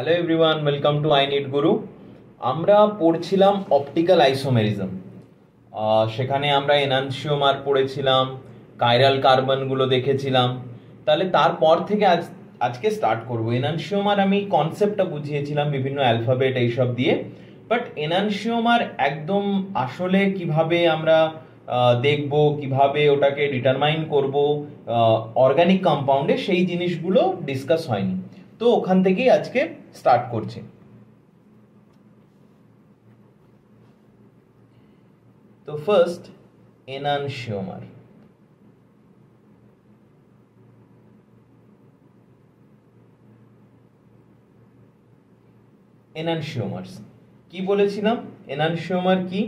Hello everyone, welcome to I need গুরু। আমরা পড়ছিলাম optical isomerism. সেখানে আমরা এনানসিওমার পড়েছিলাম, কাইরাল কার্বনগুলো দেখেছিলাম। তাহলে তারপর থেকে আজকে স্টার্ট করব। এনানসিওমার আমি কনসেপ্টটা বুঝিয়েছিলাম বিভিন্ন অ্যালফাবেট এইসব দিয়ে, বাট এনানসিওমার একদম আসলে কিভাবে আমরা দেখব, কিভাবে ওটাকে ডিটারমাইন করব অর্গানিক কম্পাউন্ডে, সেই জিনিসগুলো ডিসকাস হয়নি। তো ওখান থেকেই আজকে স্টার্ট করছি। তো ফার্স্ট এনানসিওমার। এনানসিওমার্স কি বলেছিলাম? এনানসিওমার কি?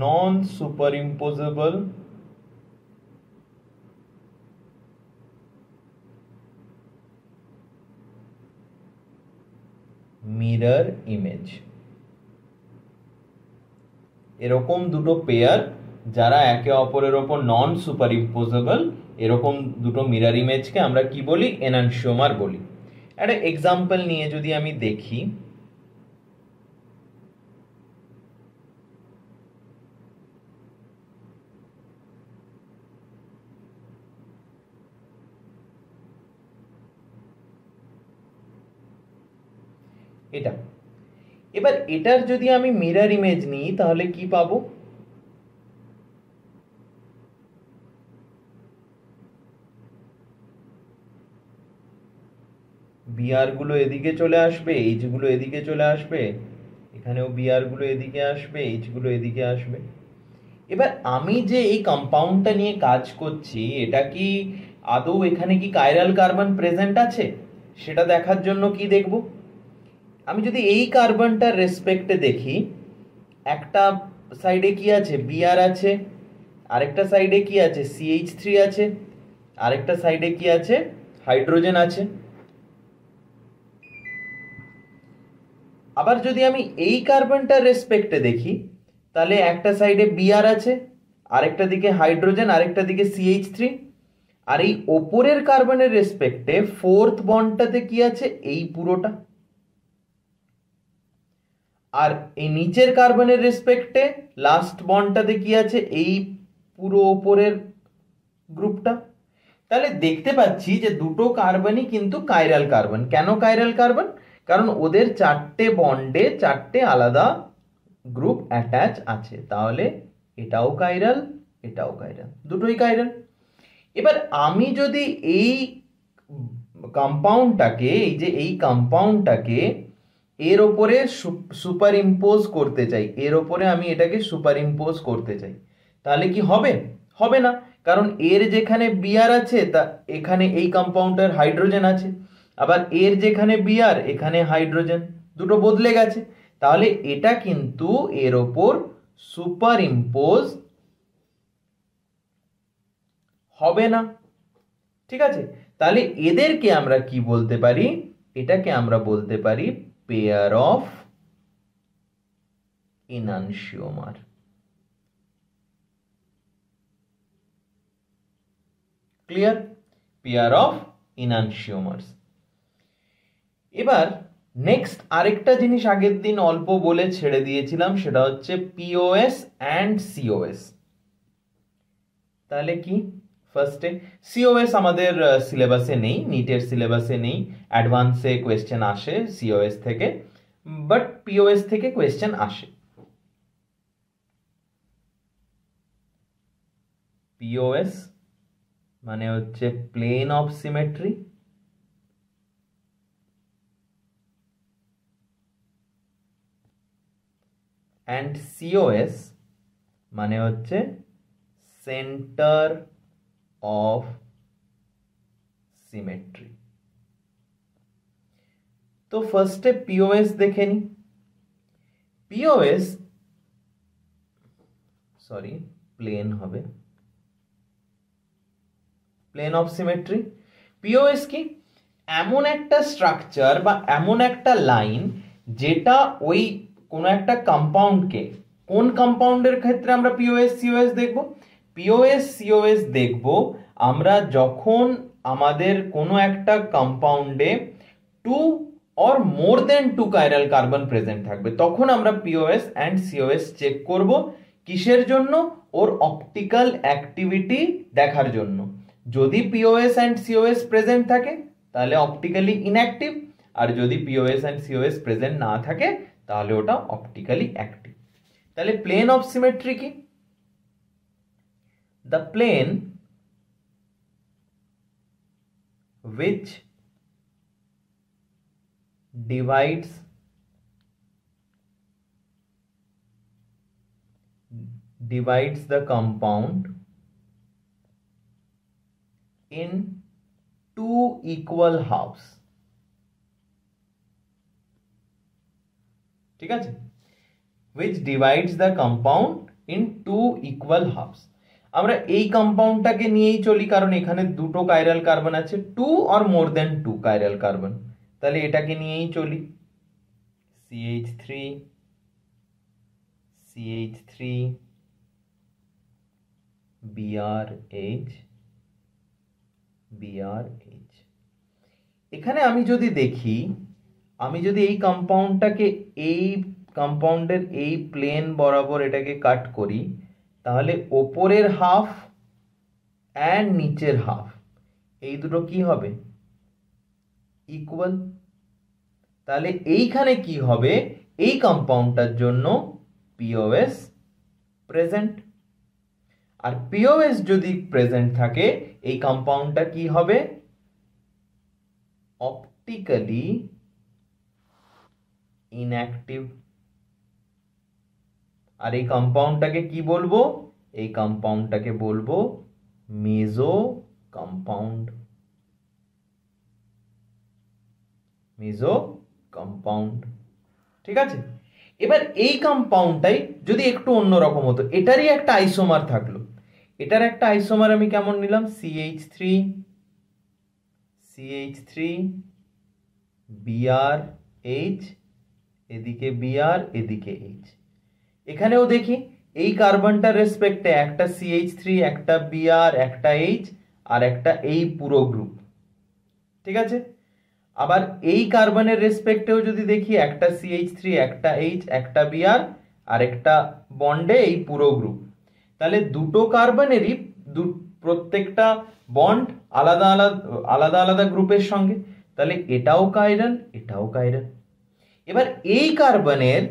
Non superimposable mirror image. এরকম দুটো পেয়ার যারা একে অপরের ওপর নন সুপার ইম্পোজেবল, এরকম দুটো মিরর ইমেজকে আমরা কি বলি? এনানসিওমার বলি। একটা এক্সাম্পল নিয়ে যদি আমি দেখি, এটা এবার এটার যদি আমি মিরর ইমেজ নিই তাহলে কি পাবো? বিআর গুলো এদিকে চলে আসবে, এইচ গুলো এদিকে চলে আসবে, এখানেও বিআর গুলো এদিকে আসবে, এইচ গুলো এদিকে আসবে। এবার আমি যে এই কম্পাউন্ডটা নিয়ে কাজ করছি, এটা কি আদৌ এখানে কি কাইরাল কার্বন প্রেজেন্ট আছে সেটা দেখার জন্য কি দেখব? আমি যদি এই কার্বনটার রেসপেক্টে দেখি, একটা সাইডে কি আছে? বিআর আছে, আরেকটা সাইডে কি আছে? CH3 আছে, আরেকটা সাইডে কি আছে? হাইড্রোজেন আছে। আবার যদি আমি এই কার্বনটার রেসপেক্টে দেখি, তাহলে একটা সাইডে বিআর আছে, আরেকটা দিকে হাইড্রোজেন, আরেকটা দিকে CH3। আর এই ওপরের কার্বনের রেসপেক্টে ফোর্থ বন্ডটাতে কি আছে? এই পুরোটা। আর এই নিচের কার্বনের রেসপেক্টে লাস্ট বন্ডটাতে কি আছে? এই পুরো ওপরের গ্রুপটা। তাহলে দেখতে পাচ্ছি যে দুটো কার্বনই কিন্তু কাইরাল কার্বন। কেন কাইরাল কার্বন? কারণ ওদের চারটে বন্ডে চারটে আলাদা গ্রুপ অ্যাটাচ আছে। তাহলে এটাও কাইরাল, এটাও কাইরাল, দুটোই কাইরাল। এবার আমি যদি এই কম্পাউন্ডটাকে, এই কম্পাউন্ডটাকে এর ওপরে সুপার ইম্পোজ করতে চাই, এর ওপরে আমি এটাকে সুপার ইম্পোজ করতে চাই, তাহলে কি হবে? হবে না, কারণ এর যেখানে বিআর আছে তা এখানে এই কম্পাউন্ডের হাইড্রোজেন আছে, আবার এর যেখানে বিআর এখানে হাইড্রোজেন, দুটো বদলে গেছে। তাহলে এটা কিন্তু এর ওপর সুপার ইম্পোজ হবে না। ঠিক আছে, তাহলে এদেরকে আমরা কি বলতে পারি? এটাকে আমরা বলতে পারি pair of enantiomer. Clear? Pair of enantiomers. এবার নেক্সট আরেকটা জিনিস আগের দিন অল্প বলে ছেড়ে দিয়েছিলাম, সেটা হচ্ছে পিওএস অ্যান্ড সিওএস। তাহলে কি? ফার্স্টে সিওএস আমাদের সিলেবাসে নেই, নিটের সিলেবাসে নেই। অ্যাডভান্সে কোয়েশ্চেন আসে সিওএস থেকে, বাট পিওএস থেকে কোয়েশ্চেন আসে। পিওএস মানে হচ্ছে plane of symmetry, and COS মানে হচ্ছে সেন্টার অফ সিমেট্রি। তো ফার্স্টে পিওএস দেখে নি। পিওএস, সরি, প্লেন হবে, প্লেন অফ সিমেট্রি। পিওএস কি? এমন একটা স্ট্রাকচার বা এমন একটা লাইন যেটা ওই কোনো একটা কম্পাউন্ডকে, কোন কম্পাউন্ডের ক্ষেত্রে আমরা পিওএস সিওএস দেখব? পিওএস সিওএস দেখব আমরা যখন আমাদের কোনো একটা কম্পাউন্ডে two or more than 2 chiral carbon present থাকবে, তখন আমরা POS and COS চেক করব। কিসের জন্য? ওর অপটিক্যাল অ্যাক্টিভিটি দেখার জন্য। যদি POS and COS প্রেজেন্ট থাকে তাহলে অপটিক্যালি ইনঅ্যাক্টিভ, আর যদি POS and COS প্রেজেন্ট না থাকে তাহলে ওটা অপটিক্যালি অ্যাক্টিভ। তাহলে প্লেন অফ সিমেট্রি কি? The plane which divides the compound in two equal halves, ঠিক আছে? which divides the compound in two equal halves। আমরা এই কম্পাউন্ডটাকে নিয়েই চলি, কারণ এখানে দুটো কাইরাল কার্বন আছে, 2 or more than 2 chiral carbon, তাহলে এটাকে নিয়েই চলি। CH3 BRH। এখানে আমি যদি দেখি, আমি যদি এই কম্পাউন্ডটাকে এই কম্পাউন্ডের এই প্লেন বরাবর এটাকে কাট করি, তাহলে ওপরের হাফ অ্যান্ড নিচের হাফ এই দুটো কি হবে? ইকুয়াল। তাহলে এইখানে কি হবে? এই কম্পাউন্ডটার জন্য POS প্রেজেন্ট, আর POS যদি প্রেজেন্ট থাকে এই কম্পাউন্ডটা কি হবে? Optically inactive. আর এই কম্পাউন্ডটাকে কি বলবো? এই কম্পাউন্ডটাকে বলবো মেজো কম্পাউন্ড। ঠিক আছে? এবার এই কম্পাউন্ডটাই যদি একটু অন্যরকম হতো, এটারই একটা আইসোমার থাকলো, এটার একটা আইসোমার আমি কেমন নিলাম? CH3 BRH, এদিকে BR এদিকে H। এখানেও দেখি এই কার্বনটার রেসপেক্টে একটা CH3, একটা BR, একটা H, আর একটা এই পুরো গ্রুপ, ঠিক আছে? আবার এই কার্বনের রেসপেক্টেও যদি দেখি একটা CH3, একটা H, একটা BR, আর একটা বন্ডে এই পুরো গ্রুপ, তাহলে দুটো কার্বনেরই প্রত্যেকটা বন্ড আলাদা আলাদা গ্রুপের সঙ্গে, তাহলে এটাও কাইরাল, এটাও কাইরাল। এবার এই কার্বনের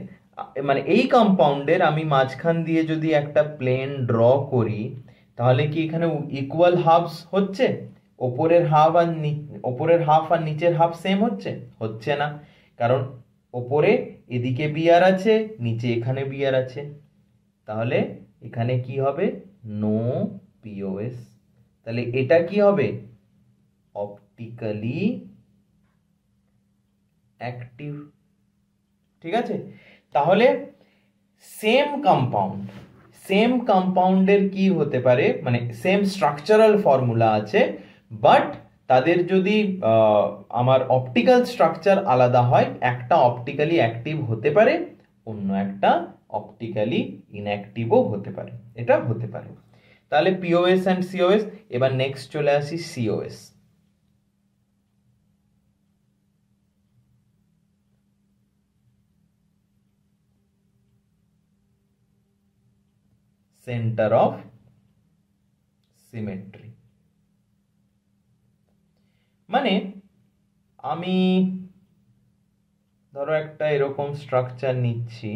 মানে এই কম্পাউন্ডের আমি মাঝখান দিয়ে যদি একটা প্লেন ড্র করি, তাহলে কি এখানে ইকুয়াল হাফস হচ্ছে? ওপরের হাফ আর নিচের হাফ সেম হচ্ছে না, কারণ ওপরে এদিকে বিআর আছে, নিচে এখানে বিআর আছে, তাহলে এখানে কি হবে? No POS। তাহলে এটা কি হবে? অপটিক্যালি অ্যাক্টিভ, ঠিক আছে? তাহলে সেম কম্পাউন্ডের কি হতে পারে, মানে সেম স্ট্রাকচারাল ফর্মুলা আছে, বাট তাদের যদি আমার অপটিক্যাল স্ট্রাকচার আলাদা হয়, একটা অপটিক্যালি অ্যাক্টিভ হতে পারে, অন্য একটা অপটিক্যালি ইনঅ্যাক্টিভও হতে পারে, এটা হতে পারে। তাহলে POS অ্যান্ড COS। এবার নেক্সট চলে আসি COS। Centre of symmetry. মানে আমি ধরো একটা এরকম স্ট্রাকচার নিচ্ছি,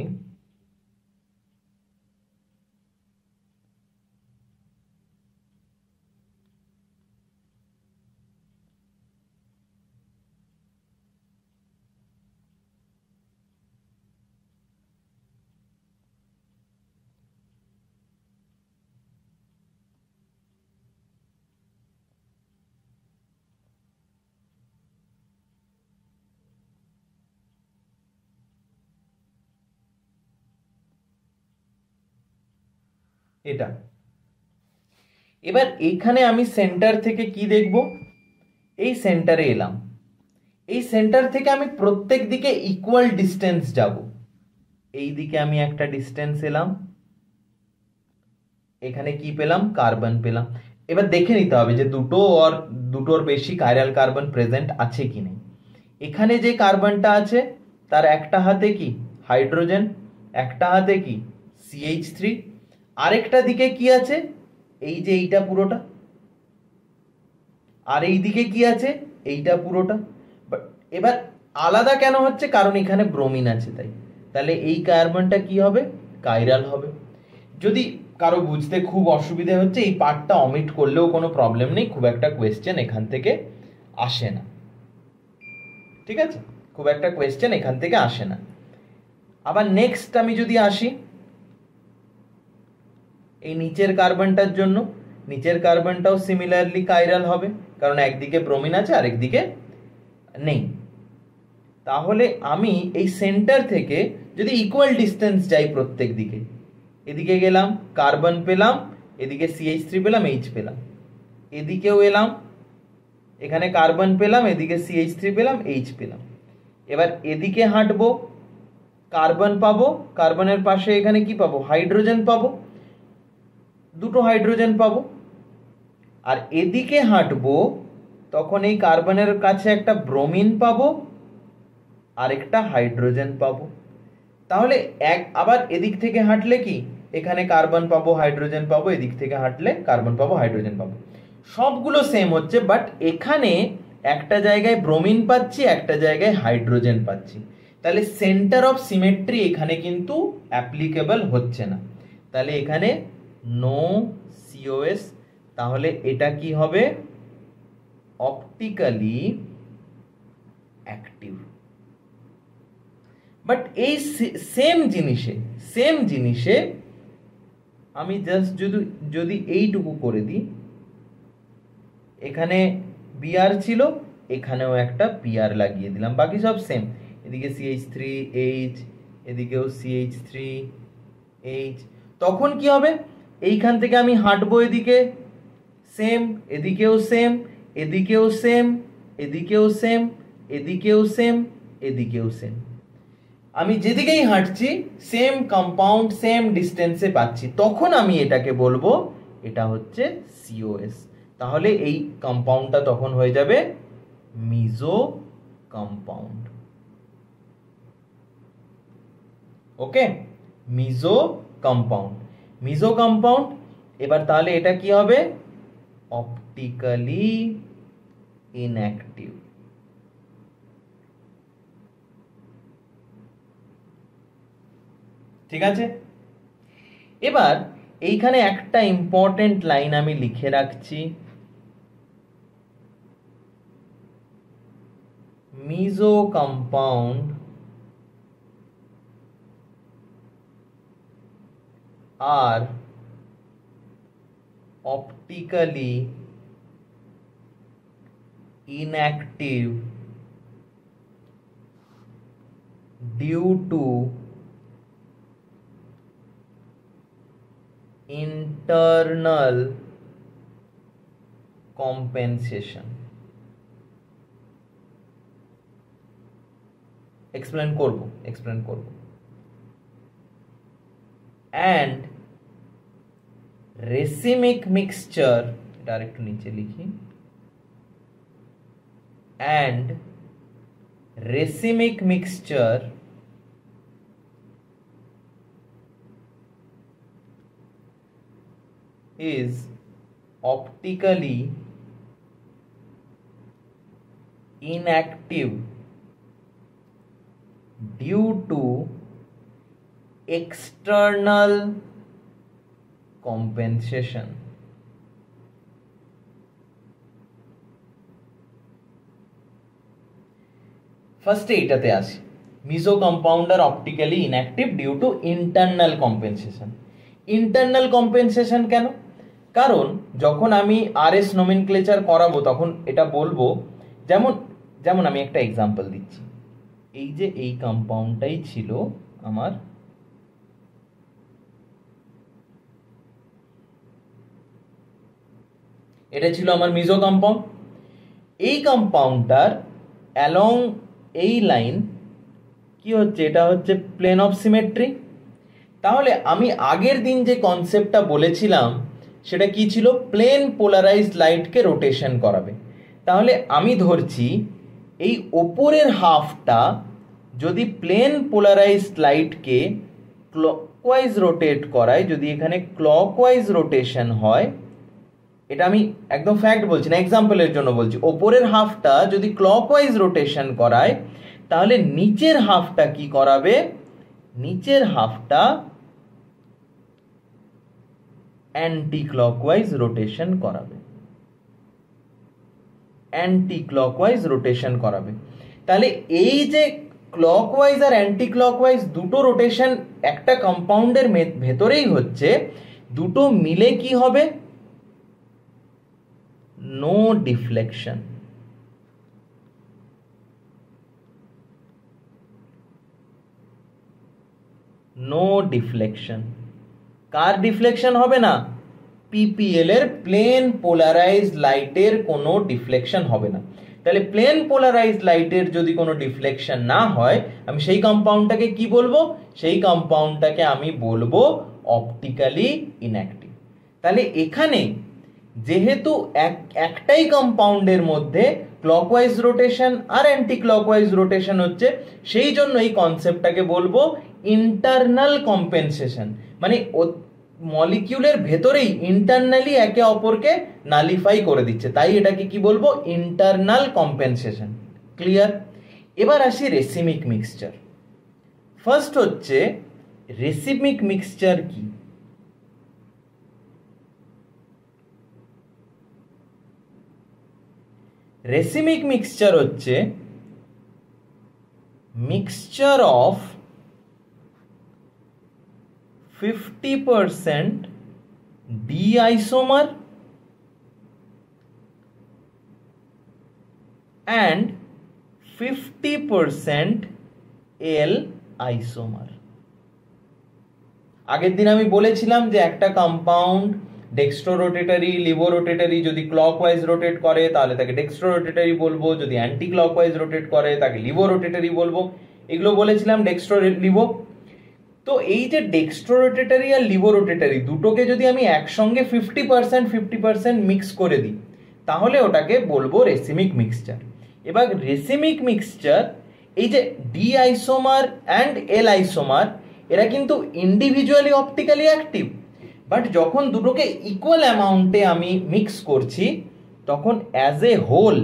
এটা। এবার এখানে আমি সেন্টার থেকে কি দেখব? এই সেন্টারে এলাম, এই সেন্টার থেকে আমি প্রত্যেক দিকে ইকুয়াল ডিস্টেন্স যাব। এই দিকে আমি একটা ডিস্টেন্স এলাম, এখানে কি পেলাম? কার্বন পেলাম। এবার দেখে নিতে হবে যে দুটোর বেশি কাইরাল কার্বন প্রেজেন্ট আছে কি নেই। এখানে যে কার্বনটা আছে তার একটা হাতে কি হাইড্রোজেন, একটা হাতে কি CH3, আরেকটা দিকে কি আছে এই যে এইটা পুরোটা, আর এই দিকে কি আছে এইটা পুরোটা। এবার আলাদা কেন হচ্ছে, কারণ এখানে ব্রোমিন আছে তাই। তাহলে এই কার্বনটা কি হবে, কাইরাল হবে। যদি কারো বুঝতে খুব অসুবিধা হচ্ছে এই পার্টটা অমিট করলেও কোনো প্রবলেম নেই, খুব একটা কোয়েশ্চেন এখান থেকে আসে না, ঠিক আছে, খুব একটা কোয়েশ্চেন এখান থেকে আসে না। আবার নেক্সট আমি যদি আসি এই নিচের কার্বনটার জন্য, নিচের কার্বনটাও সিমিলারলি কাইরাল হবে, কারণ একদিকে ব্রোমিন আছে আর একদিকে নেই। তাহলে আমি এই সেন্টার থেকে যদি ইকুয়াল ডিস্টেন্স যাই প্রত্যেক দিকে, এদিকে গেলাম কার্বন পেলাম, এদিকে CH3 পেলাম, H পেলাম, এদিকেও এলাম এখানে কার্বন পেলাম, এদিকে CH3 পেলাম, H পেলাম। এবার এদিকে হাঁটবো কার্বন পাবো, কার্বনের পাশে এখানে কি পাবো হাইড্রোজেন পাবো, দুটো হাইড্রোজেন পাবো। আর এদিকে হাঁটবো তখন এই কার্বনের কাছে একটা ব্রোমিন পাবো আর একটা হাইড্রোজেন পাবো। তাহলে আবার এদিক থেকে হাঁটলে কি এখানে কার্বন পাবো হাইড্রোজেন পাবো, এদিক থেকে হাঁটলে কার্বন পাবো হাইড্রোজেন পাবো, সবগুলো সেম হচ্ছে, বাট এখানে একটা জায়গায় ব্রোমিন পাচ্ছি একটা জায়গায় হাইড্রোজেন পাচ্ছি। তাহলে সেন্টার অফ সিমেট্রি এখানে কিন্তু অ্যাপ্লিকেবল হচ্ছে না, তাহলে এখানে নো COS। তাহলে এটা কি হবে অপটিক্যালি অ্যাক্টিভ। বাট এই সেম জিনিসে আমি জাস্ট যদি এইটুকু করে দিই, এখানে Br ছিল এখানেও একটা Br লাগিয়ে দিলাম, বাকি সব সেম, এদিকে CH3H এদিকেও CH3H, তখন কি হবে এইখান থেকে আমি হাঁটবো এদিকে সেম, এদিকেও সেম, এদিকেও সেম, এদিকেও সেম, এদিকেও সেম, এদিকেও সেম, আমি যেদিকেই হাঁটছি সেম কম্পাউন্ড সেম ডিস্টেন্সে পাচ্ছি, তখন আমি এটাকে বলবো এটা হচ্ছে COS। তাহলে এই কম্পাউন্ডটা তখন হয়ে যাবে মিজো কম্পাউন্ড। ওকে, মিজো কম্পাউন্ড, মিজো কম্পাউন্ড। এবার তাহলে এটা কি হবে অপটিক্যালি ইনঅ্যাক্টিভ। ঠিক আছে, এবার এইখানে একটা ইম্পর্টেন্ট লাইন আমি লিখে রাখছি, Mizo compound R optically inactive due to internal compensation. explain করব and racemic mixture, এটা আরেকটু নিচে লিখি, and racemic mixture is optically inactive due to external compensation. ফার্স্টে এটাতে আসি, মিজো কম্পাউন্ড আর optically inactive due to internal compensation. Internal compensation কেন? কারণ যখন আমি আরএস নোমেনক্লেচার করাবো তখন এটা বলবো, যেমন আমি একটা এক্সাম্পল দিচ্ছি, এই যে এই কম্পাউন্ডটাই ছিল আমার এটা ছিল আমার মিজো কম্পাউন্ড, এই কম্পাউন্ডটার অ্যালং এই লাইন কি হচ্ছে, এটা হচ্ছে প্লেন অফ সিমেট্রি। তাহলে আমি আগের দিন যে কনসেপ্টটা বলেছিলাম সেটা কি ছিল, প্লেন পোলারাইজড লাইটকে রোটেশন করাবে। তাহলে আমি ধরছি এই ওপরের হাফটা যদি প্লেন পোলারাইজড লাইটকে ক্লকওয়াইজ রোটেট করায়, যদি এখানে ক্লকওয়াইজ রোটেশন হয়, এটা আমি একদম ফ্যাক্ট বলছি না, এক্সাম্পলের জন্য বলছি, ওপরের হাফটা যদি ক্লকওয়াইজ রোটেশন করায় তাহলে নিচের হাফটা কি করাবে, নিচের হাফটা অ্যান্টি ক্লকওয়াইজ রোটেশন করাবে, অ্যান্টি ক্লকওয়াইজ রোটেশন করাবে। তাহলে এই যে ক্লকওয়াইজ আর অ্যান্টি ক্লকওয়াইজ দুটো রোটেশন একটা কম্পাউন্ডের ভেতরেই হচ্ছে, দুটো মিলে কি হবে, নো ডিফ্লেকশন। No deflection. কার ডিফ্লেকশন হবে না, পিপিএল এর, প্লেন পোলারাইজড লাইটের কোনো ডিফ্লেকশন হবে না। তাহলে প্লেন পোলারাইজড লাইটের যদি কোনো ডিফ্লেকশন না হয়, আমি সেই কম্পাউন্ডটাকে কি বলবো, সেই কম্পাউন্ডটাকে আমি বলবো অপটিক্যালি ইনঅ্যাক্টিভ। তাহলে এখানে যেহেতু একটাই কম্পাউন্ডের মধ্যে ক্লকওয়াইজ রোটেশন আর অ্যান্টি ক্লকওয়াইজ রোটেশন হচ্ছে, সেই জন্য এই কনসেপ্টটাকে বলবো ইন্টারনাল কম্পেনসেশন। মানে মলিকিউলের ভেতরেই ইন্টারনালি একে অপরকে নালিফাই করে দিচ্ছে, তাই এটাকে কি বলবো, ইন্টারনাল কম্পেনসেশন। ক্লিয়ার? এবার আসি রেসিমিক মিক্সচার। ফার্স্ট হচ্ছে রেসিমিক মিক্সচার কি। রেসিমিক মিক্সচার হচ্ছে mixture of 50% D isomer and 50% L isomer। আগের দিন আমি বলেছিলাম যে একটা কম্পাউন্ড ডেক্সট্রো রোটেটরি, লিভো রোটেটরি, যদি ক্লকওয়াইজ রোটেট করে তাহলে তাকে ডেক্সট্রো রোটেটরি বলবো, যদি অ্যান্টি ক্লকওয়াইজ রোটেট করে তাকে লিভো রোটেটরি বলবো। এগুলো বলেছিলাম ডেক্সট্রো লিভো। তো এই যে ডেক্সট্রো রোটেটরি আর লিভো রোটেটরি দুটোকে যদি আমি একসঙ্গে 50% মিক্স করে দিই তাহলে ওটাকে বলবো রেসিমিক মিক্সচার। এবার রেসিমিক মিক্সচার, এই যে D isomer and L isomer এরা কিন্তু ইন্ডিভিজুয়ালি অপটিক্যালি অ্যাক্টিভ, বাট যখন দুটোকে ইকুয়াল অ্যামাউন্টে আমি মিক্স করছি তখন as a whole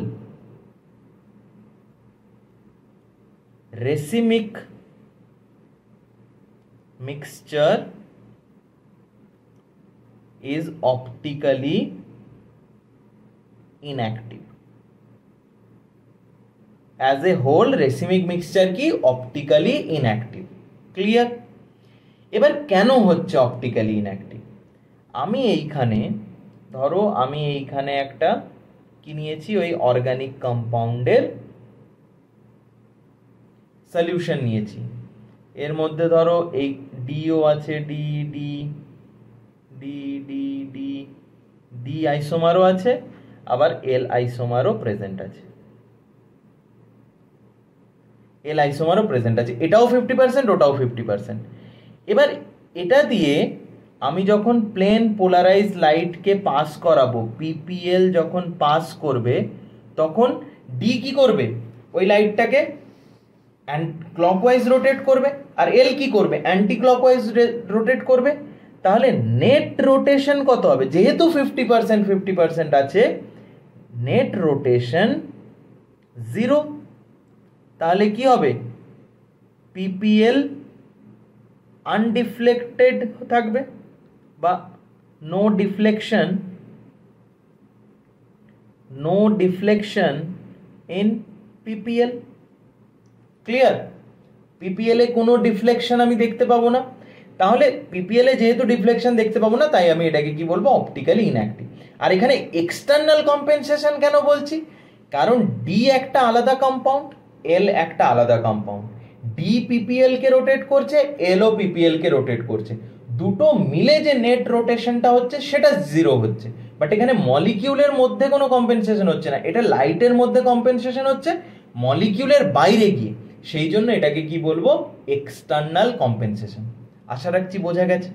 racemic mixture is optically inactive. As a whole racemic mixture কি optically inactive। ক্লিয়ার? এবার কেন হচ্ছে optically inactive, আমি এইখানে ধরো আমি এইখানে একটা কি নিয়েছি, ওই অর্গানিক কম্পাউন্ডের সলিউশন নিয়েছি, এর মধ্যে ধরো এই ডিও আছে, D D D D D D আইসোমারও আছে, আবার এল আইসোমারও প্রেজেন্ট আছে, এল আইসোমারও প্রেজেন্ট আছে, এটাও 50% ওটাও 50%। এবার এটা দিয়ে আমি যখন প্লেন পোলারাইজ লাইটকে পাস করাবো, পিপিএল যখন পাস করবে তখন ডি কি করবে, ওই লাইটটাকে ক্লকওয়াইজ রোটেট করবে, আর এল কি করবে, অ্যান্টি ক্লকওয়াইজ রোটেট করবে। তাহলে নেট রোটেশন কত হবে, যেহেতু 50% আছে, নেট রোটেশন 0। তাহলে কি হবে, পিপিএল আনডিফ্লেক্টেড থাকবে বা no deflection in PPL. Clear? PPL এ কোনো ডিফ্লেকশন আমি দেখতে পাবো না, তাহলে পিপিএল এ যেহেতু ডিফ্লেকশন দেখতে পাবো না তাই আমি এটাকে কি বলবো, অপটিক্যালি ইনঅ্যাক্টিভ। আর এখানে এক্সটার্নাল কম্পেনসেশন কেন বলছি, কারণ ডি একটা আলাদা কম্পাউন্ড, এল একটা আলাদা কম্পাউন্ড, ডি পিপিএল কে রোটেট করছে, এল ও পিপিএল কে রোটেট করছে, দুটো মিলে যে নেট রোটেশনটা হচ্ছে সেটা 0 হচ্ছে। বাট এখানে মলিকিউলের মধ্যে কোনো কম্পেনসেশন হচ্ছে না, এটা লাইটের মধ্যে কম্পেনসেশন হচ্ছে মলিকিউলের বাইরে গিয়ে, সেই জন্য এটাকে কি বলবো, এক্সটার্নাল কম্পেনসেশন। আশা রাখছি বোঝা গেছে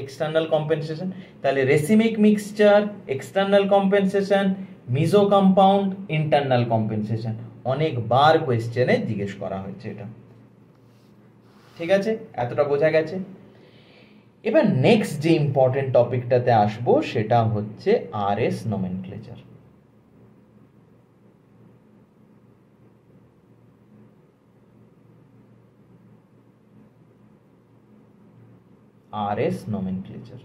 এক্সটার্নাল কম্পেনসেশন। তাহলে racemic mixture external compensation, Mizo compound internal compensation. অনেকবার কোয়েশ্চেনে জিজ্ঞেস করা হয়েছে এটা। ঠিক আছে, এতটা বোঝা গেছে। এবার নেক্সট যে ইম্পর্টেন্ট টপিকটাতে আসবো সেটা হচ্ছে আরএস নমেনক্লেচার। আরএস নমেনক্লেচার,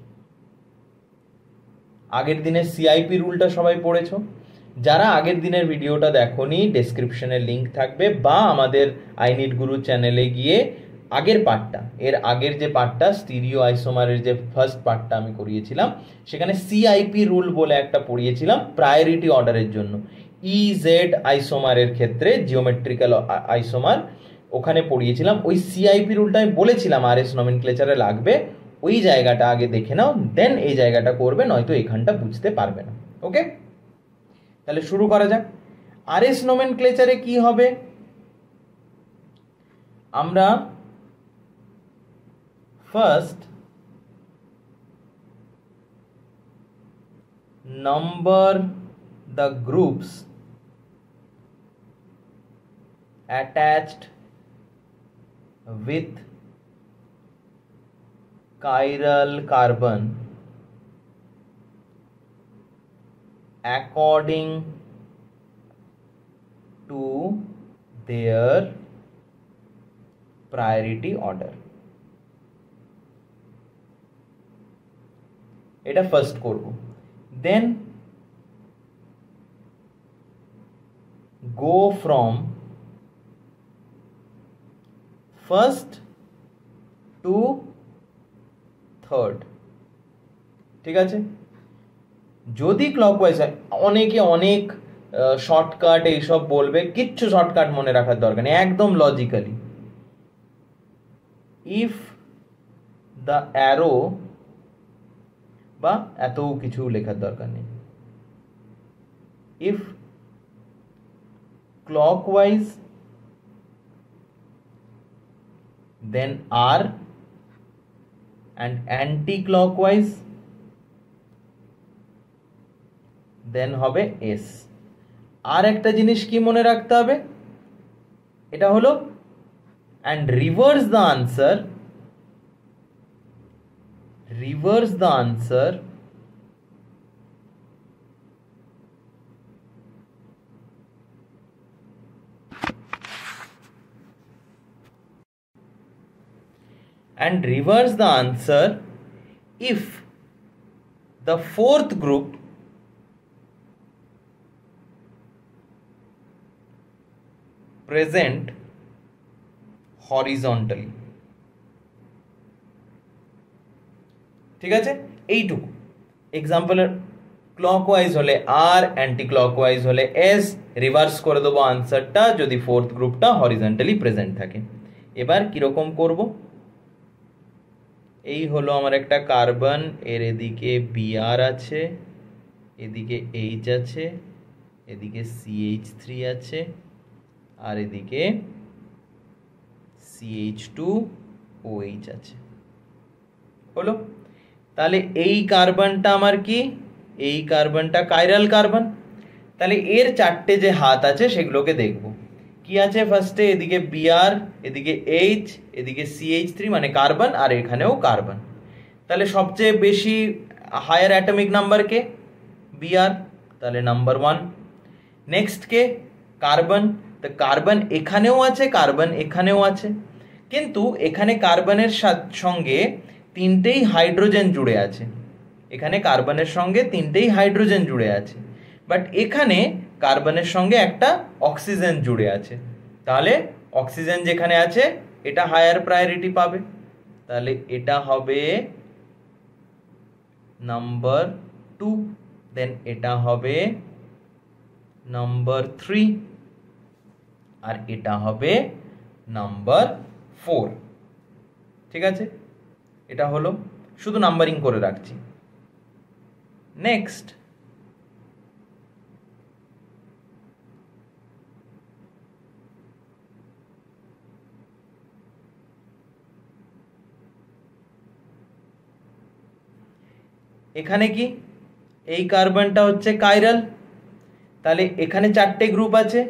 আগের দিনের সিআইপি রুলটা সবাই পড়েছো? যারা আগের দিনের ভিডিওটা দেখোনি, ডেসক্রিপশনে লিংক থাকবে, বা আমাদের আই নিড গুরু চ্যানেলে গিয়ে আগের পার্টটা, এর আগের যে পার্টটা স্টিরিও আইসোমারের যে ফার্স্ট পার্টটা আমি করিয়েছিলাম, সেখানে সিআইপি রুল বলে একটা পড়িয়েছিলাম প্রায়োরিটি অর্ডারের জন্য। ইজেড আইসোমারের ক্ষেত্রে, জিওমেট্রিক্যাল আইসোমার, ওখানে পড়িয়েছিলাম। ওই সিআইপি রুলটা আমি বলেছিলাম আরএস নমেনক্লেচারে লাগবে, ওই জায়গাটা আগে দেখে নাও, দেন এই জায়গাটা করবে, নয়তো এখানটা বুঝতে পারবে না। ওকে, তাহলে শুরু করা যাক। আরএস নমেনক্লেচারে কি হবে? আমরা first number the groups attached with chiral carbon according to their priority order. এটা ফার্স্ট করব। দেন go from first to third। ঠিক আছে, যদি ক্লকওয়াইজ হয়, অনেকে অনেক শর্টকাট এইসব বলবে, কিচ্ছু শর্টকাট মনে রাখার দরকার নেই, একদম লজিক্যালি। ইফ দ্য অ্যারো, বা এত কিছু লেখার দরকার নেই, if clockwise then R and anti-clockwise then হবে S। আর একটা জিনিস কি মনে রাখতে হবে, এটা হলো and reverse the answer if the fourth group present horizontally। ঠিক আছে, এইটুকু এক্সাম্পলের। ক্লকওয়াইজ হলে আর, অ্যান্টি ক্লকওয়াইজ হলে এস, রিভার্স করে দেবো আনসারটা যদি ফোর্থ গ্রুপটা হরিজন্টালি প্রেজেন্ট থাকে। এবার কিরকম করব, এই হলো আমার একটা কার্বন, এর এদিকে বিআর আছে, এদিকে এইচ আছে, এদিকে CH3 আছে, আর এদিকে CH2OH আছে। হলো, তাহলে এই কার্বনটা আমার কি, এই কার্বনটা কাইরাল কার্বন। তাহলে এর চারটে যে হাত আছে সেগুলোকে দেখব। কি আছে ফার্স্টে, এদিকে বিআর, এদিকে এইচ, এদিকে CH3 মানে কার্বন, আর এখানেও কার্বন। তাহলে সবচেয়ে বেশি হায়ার অ্যাটমিক নাম্বার কে, বিআর, তাহলে নাম্বার 1। নেক্সট কে, কার্বন। তো কার্বন এখানেও আছে, কার্বন এখানেও আছে, কিন্তু এখানে কার্বনের সঙ্গে তিনটেই হাইড্রোজেন জুড়ে আছে, এখানে কার্বনের সঙ্গে তিনটেই হাইড্রোজেন জুড়ে আছে, বাট এখানে কার্বনের সঙ্গে একটা অক্সিজেন জুড়ে আছে। তাহলে অক্সিজেন যেখানে আছে এটা হায়ার প্রায়োরিটি পাবে, তাহলে এটা হবে নাম্বার 2, দেন এটা হবে নাম্বার 3, আর এটা হবে নাম্বার 4। ঠিক আছে, এটা হলো, শুধু নাম্বারিং করে রাখছি। নেক্সট, এখানে কি, এই কার্বনটা হচ্ছে কাইরাল, তাহলে এখানে চারটে গ্রুপ আছে,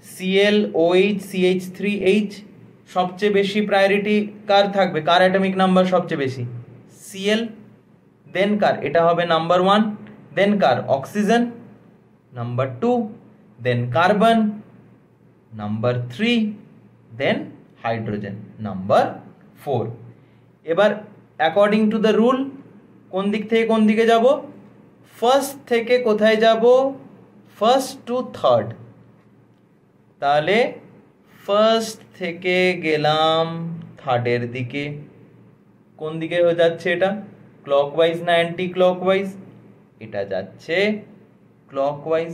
Cl OH CH3H সবচেয়ে বেশি প্রায়োরিটি কার থাকবে, কার অ্যাটমিক নাম্বার সবচেয়ে বেশি? Cl, দেন কার, এটা হবে নাম্বার 1, দেন কার অক্সিজেন নাম্বার 2, দেন কার্বন নাম্বার 3, দেন হাইড্রোজেন নাম্বার 4। এবার অ্যাকর্ডিং টু দ্য রুল কোন দিক থেকে কোন দিকে যাব? ফার্স্ট থেকে কোথায় যাব? First to third. তাহলে ফার্স্ট থেকে গেলাম থার্ডের দিকে। কোন দিকে হয়ে যাচ্ছে এটা? ক্লকওয়াইজ না অ্যান্টি ক্লকওয়াইজ? এটা যাচ্ছে ক্লকওয়াইজ।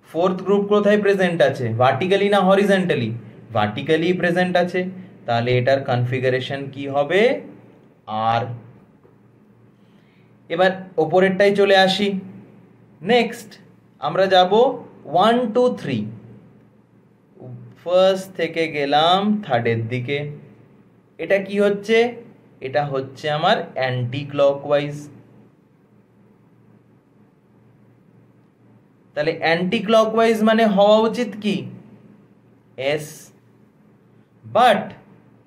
ফোর্থ গ্রুপ কোথায় প্রেজেন্ট আছে? ভার্টিক্যালি না হরিজন্টালি? ভার্টিক্যালি প্রেজেন্ট আছে। তাহলে এটার কনফিগারেশন কি হবে? আর। এবার ওপরেরটাই চলে আসি। নেক্সট আমরা যাব 1 2 3, ফার্স্ট থেকে গেলাম থার্ডের দিকে। এটা কি হচ্ছে? এটা হচ্ছে আমার অ্যান্টি ক্লকওয়াইজ। তাহলে অ্যান্টি ক্লকওয়াইজ মানে হওয়া উচিত কি? এস। বাট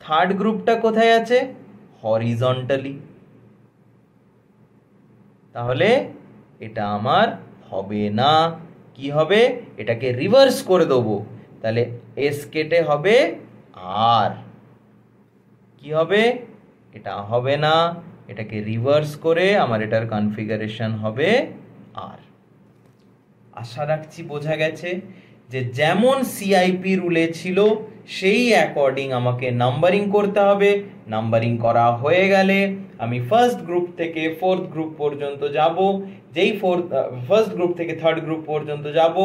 থার্ড গ্রুপটা কোথায় আছে? হরিজন্টালি। তাহলে এটা আমার হবে না। কি হবে? এটাকে রিভার্স করে দেবো। তাহলে এস কেটে হবে আর। কি হবে? এটা হবে না, এটাকে রিভার্স করে আমার এটার কনফিগারেশন হবে আর। আশা রাখছি বোঝা গেছে যে যেমন সিআইপি রুলে ছিল সেই অ্যাকর্ডিং আমাকে নাম্বারিং করতে হবে। নাম্বারিং করা হয়ে গেলে আমি ফার্স্ট গ্রুপ থেকে ফোর্থ গ্রুপ পর্যন্ত যাব। যেই ফার্স্ট গ্রুপ থেকে থার্ড গ্রুপ পর্যন্ত যাব,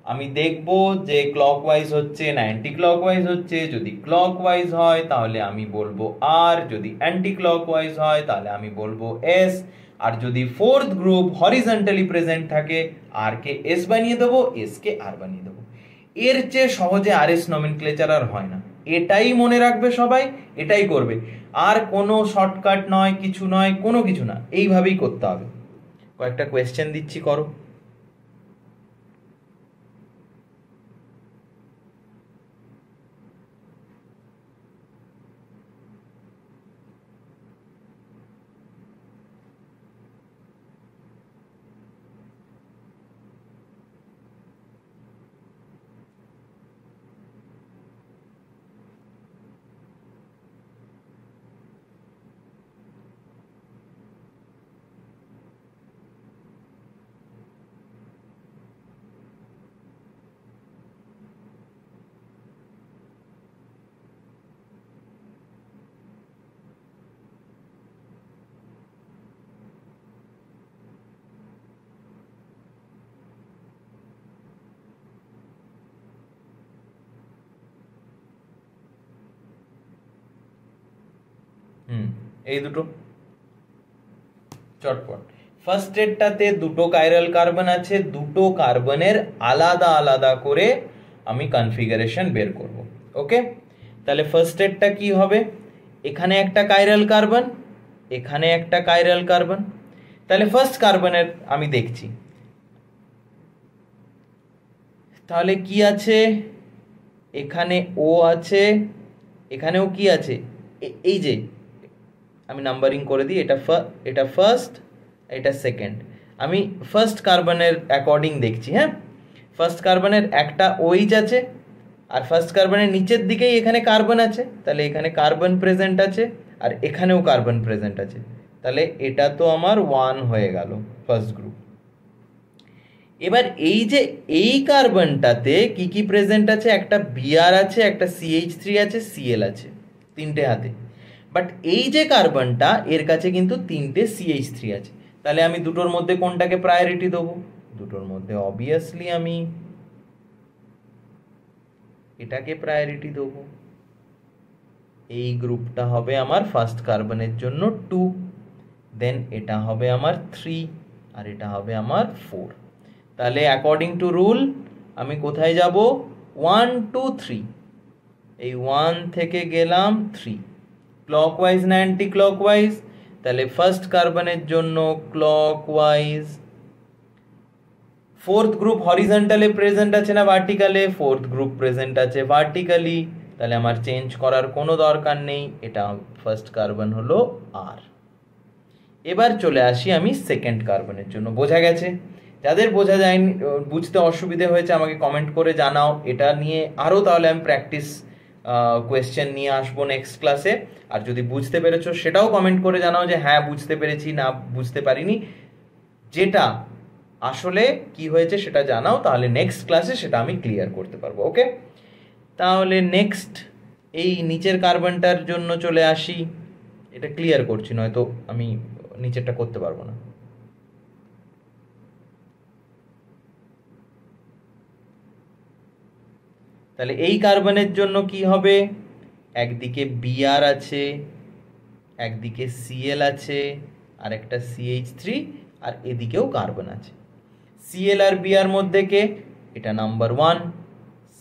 আমি দেখব যে ক্লকওয়াইজ হচ্ছে না অ্যান্টি ক্লকওয়াইজ হচ্ছে। যদি ক্লকওয়াইজ হয় তাহলে আমি বলবো আর, যদি অ্যান্টি ক্লকওয়াইজ হয় তাহলে আমি বলবো এস। আর যদি ফোর্থ গ্রুপ হরিজন্টালি প্রেজেন্ট থাকে, আর কে এস বানিয়ে দেবো, এস কে আর বানিয়ে দেবো। এর চেয়ে সহজে আর এস নমেনক্লেচার আর হয় না। এটাই মনে রাখবে সবাই, এটাই করবে। আর কোনো শর্টকাট নয়, কিছু নয়, কোনো কিছু না, এইভাবেই করতে হবে। কয়েকটা কোয়েশ্চেন দিচ্ছি, করো। এই দুটো চটপট। ফার্স্ট এরটাতে দুটো কাইরাল কার্বন আছে, দুটো কার্বনের আলাদা আলাদা করে আমি কনফিগারেশন বের করব। ওকে, তাহলে ফার্স্ট এরটা কি হবে? এখানে একটা কাইরাল কার্বন, এখানে একটা কাইরাল কার্বন। তাহলে ফার্স্ট কার্বনের আমি দেখছি, তাহলে কি আছে? এখানে ও আছে, এখানেও কি আছে? এই যে আমি নাম্বারিং করে দিই, এটা ফার্স্ট, এটা সেকেন্ড। আমি ফার্স্ট কার্বনের অ্যাকর্ডিং দেখছি। হ্যাঁ, ফার্স্ট কার্বনের একটা ওইচ আছে, আর ফার্স্ট কার্বনের নিচের দিকেই এখানে কার্বন আছে। তাহলে এখানে কার্বন প্রেজেন্ট আছে, আর এখানেও কার্বন প্রেজেন্ট আছে। তাহলে এটা তো আমার 1 হয়ে গেল ফার্স্ট গ্রুপ। এবার এই যে এই কার্বনটাতে কি কি প্রেজেন্ট আছে? একটা বিআর আছে, একটা CH3 আছে, Cl আছে, তিনটে হাতে। বাট এই যে কার্বনটা, এর কাছে কিন্তু তিনটে CH3 আছে। তাহলে আমি দুটোর মধ্যে কোনটাকে প্রায়োরিটি দেবো? দুটোর মধ্যে অবভিয়াসলি আমি এটাকে প্রায়োরিটি দেবো। এই গ্রুপটা হবে আমার ফার্স্ট কার্বনের জন্য 2, দেন এটা হবে আমার 3, আর এটা হবে আমার 4। তাহলে অ্যাকর্ডিং টু রুল আমি কোথায় যাব? 1 2 3। এই 1 থেকে গেলাম 3। ক্লকওয়াইজ না অ্যান্টি ক্লকওয়াইজ? তাহলে ফার্স্ট কার্বনের জন্য ক্লকওয়াইজ, ফোর্থ গ্রুপ হরিজন্টালে প্রেজেন্ট আছে না ভার্টিক্যালে? ফোর্থ গ্রুপ প্রেজেন্ট আছে ভার্টিক্যালি, তাহলে আমার চেঞ্জ করার কোনো দরকার নেই, এটা ফার্স্ট কার্বন হলো আর। এবার চলে আসি আমি সেকেন্ড কার্বনের জন্য। বোঝা গেছে? যাদের বোঝা যায়নি, বুঝতে অসুবিধে হয়েছে, আমাকে কমেন্ট করে জানাও। এটা নিয়ে আরও তাহলে আমি প্র্যাকটিস কোয়েশ্চেন নিয়ে আসবো নেক্সট ক্লাসে। আর যদি বুঝতে পেরেছো সেটাও কমেন্ট করে জানাও যে হ্যাঁ বুঝতে পেরেছি, না বুঝতে পারিনি। যেটা আসলে কি হয়েছে সেটা জানাও, তাহলে নেক্সট ক্লাসে সেটা আমি ক্লিয়ার করতে পারবো। ওকে, তাহলে নেক্সট এই নিচের কার্বনটার জন্য চলে আসি। এটা ক্লিয়ার করছি, নয়তো আমি নিচেরটা করতে পারবো না। তাহলে এই কার্বনের জন্য কি হবে? একদিকে বিআর আছে, একদিকে সিএল আছে, আর একটা CH3, আর এদিকেও কার্বন আছে। সিএল আর বিআর মধ্যে কে? এটা number 1,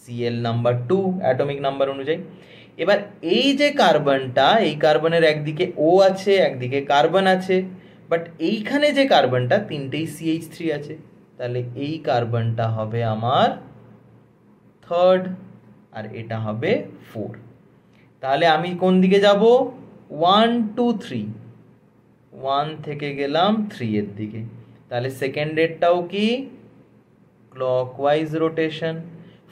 CL number 2 atomic number অনুযায়ী। এবার এই যে কার্বনটা, এই কার্বনের একদিকে ও আছে, একদিকে কার্বন আছে, বাট এইখানে যে কার্বনটা তিনটেই CH3 আছে, তাহলে এই কার্বনটা হবে আমার থার্ড, আর এটা হবে 4। তাহলে আমি কোন দিকে যাব? 1 2 3, 1 থেকে গেলাম 3 এর দিকে। তাহলে সেকেন্ডেরটাও কি ক্লকওয়াইজ রোটেশন।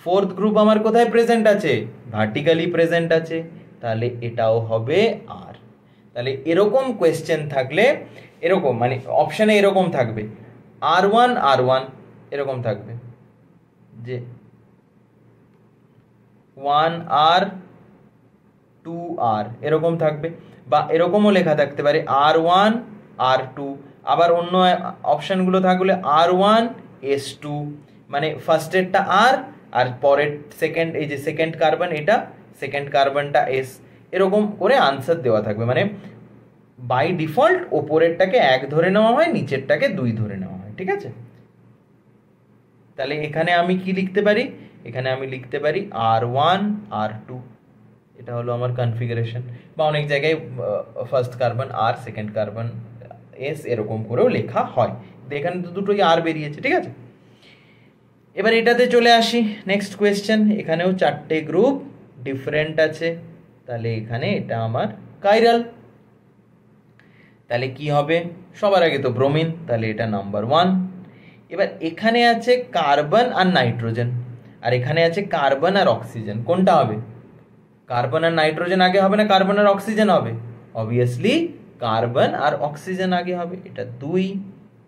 ফোর্থ গ্রুপ আমার কোথায় প্রেজেন্ট আছে? ভার্টিক্যালি প্রেজেন্ট আছে, তাহলে এটাও হবে আর। তাহলে এরকম কোয়েশ্চেন থাকলে এরকম, মানে অপশানে এরকম থাকবে R1 R1 এরকম থাকবে যে 1R 2R এরকম থাকবে, বা এরকমও লেখা থাকতে পারে R1 R2। আবার অন্য অপশানগুলো থাকলে R1 S2, মানে ফার্স্টেরটা আর, আর পরের সেকেন্ড, এই যে সেকেন্ড কার্বন, এটা সেকেন্ড কার্বনটা S, এরকম করে আনসার দেওয়া থাকবে। মানে বাই ডিফল্ট ওপরেরটাকে 1 ধরে নেওয়া হয়, নিচেরটাকে 2 ধরে নেওয়া হয়। ঠিক আছে? তাহলে এখানে আমি কি লিখতে পারি? এখানে আমি লিখতে পারি R1 R2, এটা হলো আমার কনফিগারেশন। বা অনেক জায়গায় ফার্স্ট কার্বন আর, সেকেন্ড কার্বন এস, এরকম করেও লেখা হয়। এখানে তো দুটোই আর বেরিয়েছে। ঠিক আছে, এবার এটাতে চলে আসি। নেক্সট কোয়েশ্চেন, এখানেও 4টে গ্রুপ ডিফারেন্ট আছে, তাহলে এখানে এটা আমার কাইরাল। তাহলে কি হবে? সবার আগে তো ব্রোমিন, তাহলে এটা নাম্বার 1। এবার এখানে আছে কার্বন আর নাইট্রোজেন, আর এখানে আছে কার্বন আর অক্সিজেন। কোনটা হবে? কার্বন আর নাইট্রোজেন আগে হবে না কার্বন আর অক্সিজেন হবে? অবভিয়াসলি কার্বন আর অক্সিজেন আগে হবে। এটা 2,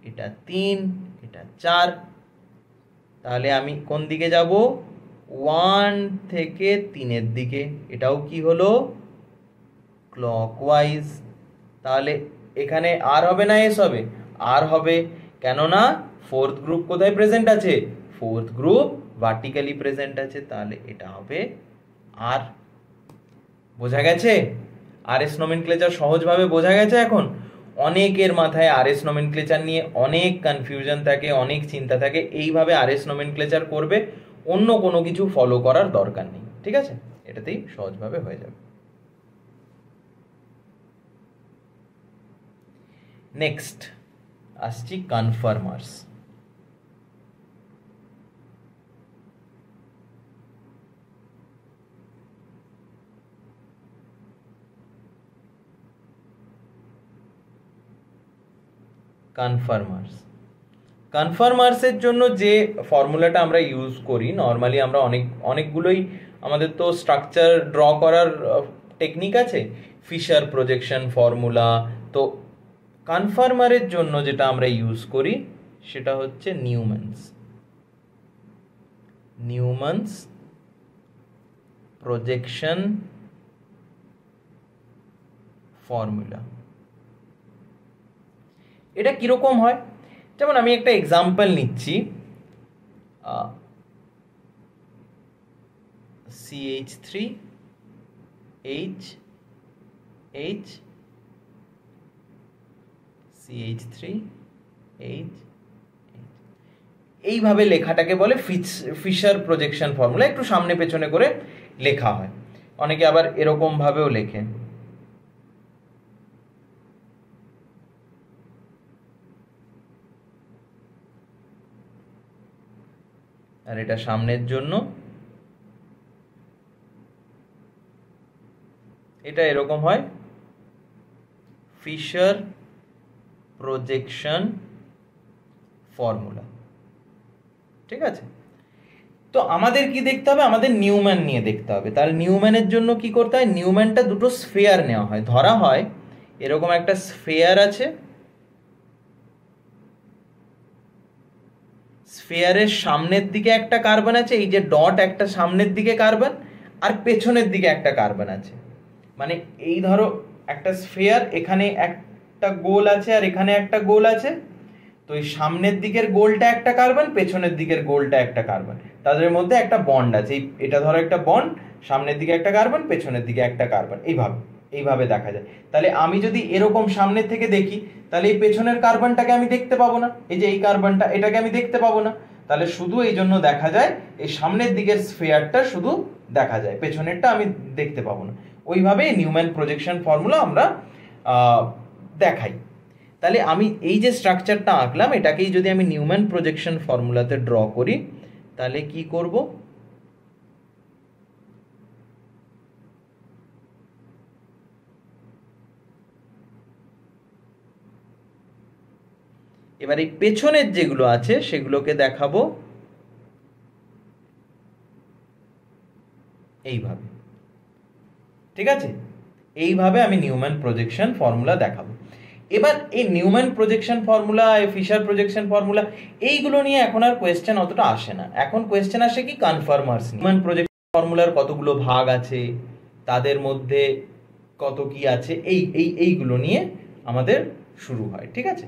এটা 3, এটা 4। তাহলে আমি কোন দিকে যাব? 1 থেকে 3-এর দিকে। এটাও কি হলো? ক্লকওয়াইজ। তাহলে এখানে আর হবে না এস হবে? আর হবে, কেননা ফোর্থ গ্রুপ কোথায় প্রেজেন্ট আছে? ফোর্থ গ্রুপ ভার্টিক্যালি প্রেজেন্ট আছে, তাহলে এটা হবে আর। বোঝা গেছে? আরএস নমেনক্লেচার সহজভাবে বোঝা গেছে এখন? অনেকের মাথায় আরএস নমেনক্লেচার নিয়ে অনেক কনফিউশন থাকে, অনেক চিন্তা থাকে। এইভাবে আরএস নমেনক্লেচার করবে, অন্য কোনো কিছু ফলো করার দরকার নেই। ঠিক আছে, এটাতেই সহজভাবে হয়ে যাবে। নেক্সট আসছি কনফার্মার্স। কনফার্মার্সের জন্য যে ফর্মুলাটা আমরা ইউজ করি, নর্মালি আমরা অনেকগুলোই, আমাদের তো স্ট্রাকচার ড্র করার টেকনিক আছে, ফিশার প্রজেকশন ফর্মুলা। তো কনফার্মারের জন্য যেটা আমরা ইউজ করি সেটা হচ্ছে নিউম্যানস প্রজেকশন ফর্মুলা। এটা কিরকম হয়? যেমন আমি একটা এক্সাম্পল নিচ্ছি, CH3H CH3H, এইভাবে লেখাটাকে বলে ফিশার প্রজেকশন ফর্মুলা। একটু সামনে পেছনে করে লেখা হয়, অনেকে আবার এরকম ভাবেও লেখে। আর এটা সামনের জন্য, এটা এরকম হয় ফিশার প্রজেকশন ফর্মুলা। ঠিক আছে, তো আমাদের কি দেখতে হবে, আমাদের নিউম্যান নিয়ে দেখতে হবে। তাহলে নিউম্যানের জন্য কি করতে হয়, নিউম্যানটা দুটো স্ফিয়ার নেওয়া হয়, ধরা হয় এরকম একটা স্ফিয়ার আছে, স্ফিয়ারের সামনের দিকে একটা কার্বন আছে, এই যে ডট একটা সামনের দিকে কার্বন আর পেছনের দিকে একটা কার্বন আছে। মানে এই ধরো একটা স্ফিয়ার, এখানে একটা গোল আছে আর এখানে একটা গোল আছে, তো এই সামনের দিকের গোলটা একটা কার্বন, পেছনের দিকের গোলটা একটা কার্বন, তাদের মধ্যে একটা বন্ড আছে। এটা ধরো একটা বন্ড, সামনের দিকে একটা কার্বন, পেছনের দিকে একটা কার্বন, এইভাবে দেখা যায়। তাহলে আমি যদি এরকম সামনের থেকে দেখি, তাহলে এই পেছনের কার্বনটাকে আমি দেখতে পাবো না, এই যে এই কার্বনটা, এটাকে আমি দেখতে পাবো না। তাহলে শুধু এই জন্য দেখা যায় এই সামনের দিকের স্ফিয়ারটা শুধু দেখা যায়, পেছনেরটা আমি দেখতে পাবো না। ওইভাবে নিউম্যান প্রজেকশন ফর্মুলা আমরা দেখাই। তাহলে আমি এই যে স্ট্রাকচারটা আঁকলাম, এটাকেই যদি আমি নিউম্যান প্রজেকশন ফর্মুলাতে ড্র করি, তাহলে কি করব, এবার এই পেছনের যেগুলো আছে সেগুলোকে দেখাবো এইভাবে। ঠিক আছে, এইভাবে আমি নিউম্যান প্রজেকশন ফর্মুলা দেখাবো। এবার এই নিউম্যান প্রজেকশন ফর্মুলা, এই ফিশার প্রজেকশন ফর্মুলা, এইগুলো নিয়ে এখন আর কোয়েশ্চেন অতটা আসে না। এখন কোয়েশ্চেন আসে কি, কনফার্মার্স। নিউম্যান প্রজেকশন ফর্মুলার কতগুলো ভাগ আছে, তাদের মধ্যে কত কি আছে, এইগুলো নিয়ে আমাদের শুরু হয়। ঠিক আছে,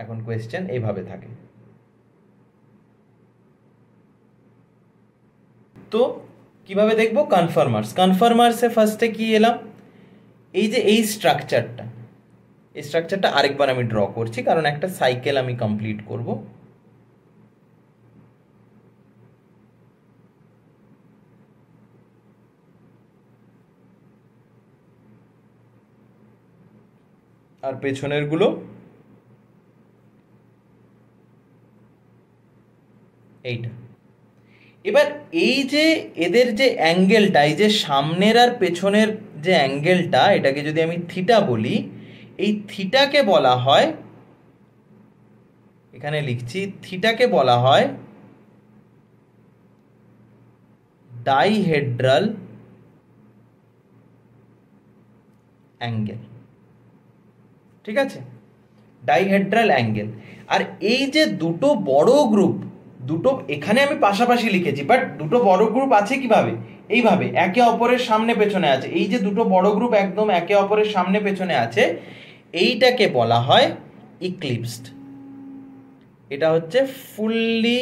এখন কোয়েশ্চেন এইভাবে থাকে। তো কিভাবে দেখবো, কনফার্মার্সে ফার্স্টে কি এলাম, এই যে এই স্ট্রাকচারটা আরেকবার আমি ড্র করছি, কারণ একটা সাইকেল আমি কমপ্লিট করব। আর পেছনের গুলো এইটা। এবার এই যে এদের যে অ্যাঙ্গেলটা, এই যে সামনের আর পেছনের যে অ্যাঙ্গেলটা, এটাকে যদি আমি থিটা বলি, এই থিটাকে বলা হয়, এখানে লিখছি, থিটাকে বলা হয় ডাইহেড্রাল অ্যাঙ্গেল। ঠিক আছে, ডাইহেড্রাল অ্যাঙ্গেল। আর এই যে দুটো বড় গ্রুপ, দুটো এখানে আমি পাশাপাশি লিখেছি, বাট দুটো বড় গ্রুপ আছে কিভাবে, এইভাবে একে অপরের সামনে পেছনে আছে। এই যে দুটো বড় গ্রুপ একদম একে অপরের সামনে পেছনে আছে, এইটাকে বলা হয় ইক্লিপসড। এটা হচ্ছে ফুললি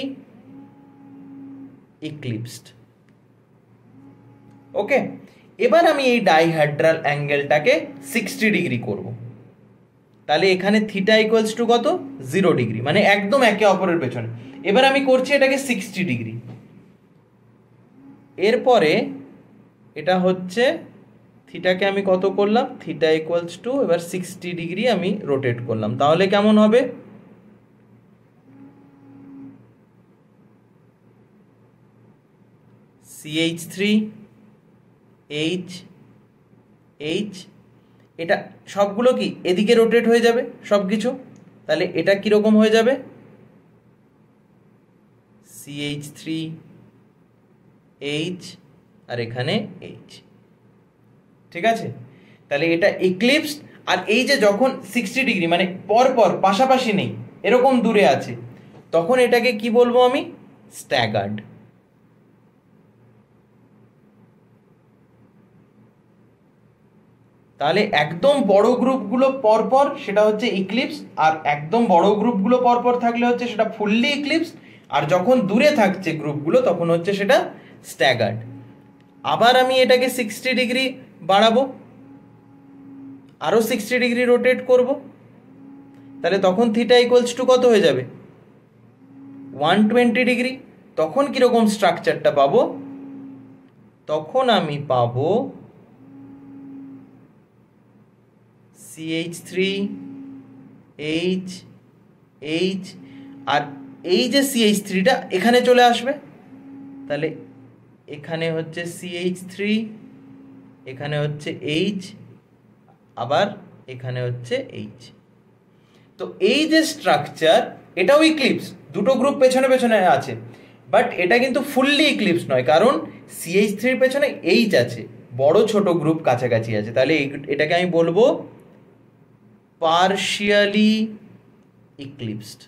ইক্লিপসড। ওকে, এবার আমি এই ডাইহেড্রাল অ্যাঙ্গেলটাকে 60 ডিগ্রি করব। তাহলে এখানে থিটা ইকুয়ালস টু কত, 0 ডিগ্রি, মানে একদম একে অপরের পেছনে। এবার আমি করছি এটাকে 60 ডিগ্রি। এরপরে এটা হচ্ছে থিটাকে আমি কত করলাম, থিটা ইকুয়ালস টু, এবার 60 ডিগ্রি আমি রোটেট করলাম। তাহলে কেমন হবে, CH3H, এটা সবগুলো কি এদিকে রোটেট হয়ে যাবে সব কিছু। তাহলে এটা কিরকম হয়ে যাবে, CH3H আর এখানে H। ঠিক আছে, তাহলে এটা ইক্লিপসড। আর এই যে যখন 60 ডিগ্রি মানে পরপর পাশাপাশি নেই, এরকম দূরে আছে, তখন এটাকে কি বলবো আমি, স্ট্যাগার্ড। তাহলে একদম বড় গ্রুপগুলো পরপর সেটা হচ্ছে ইক্লিপস, আর একদম বড় গ্রুপগুলো পরপর থাকলে হচ্ছে সেটা ফুললি ইক্লিপস, আর যখন দূরে থাকছে গ্রুপগুলো তখন হচ্ছে সেটা স্ট্যাগার্ড। আবার আমি এটাকে 60 ডিগ্রি বাড়াবো, আরো 60 ডিগ্রি রোটেট করব, তাহলে তখন থিটা ইকুয়ালস টু কত হয়ে যাবে, 120 ডিগ্রি। তখন কিরকম স্ট্রাকচারটা পাবো, তখন আমি পাবো CH3H আর এই যে CH3টা এখানে চলে আসবে, তাহলে এখানে হচ্ছে CH3, এখানে হচ্ছে H, আবার এখানে হচ্ছে H। তো এই যে স্ট্রাকচার, এটাও ইক্লিপস, দুটো গ্রুপ পেছনে পেছনে আছে, বাট এটা কিন্তু ফুললি ইক্লিপস নয়, কারণ CH3 পেছনে H আছে, বড় ছোট গ্রুপ কাছাকাছি আছে। তাহলে এটাকে আমি বলবো পার্শিয়ালি ইক্লিপসড,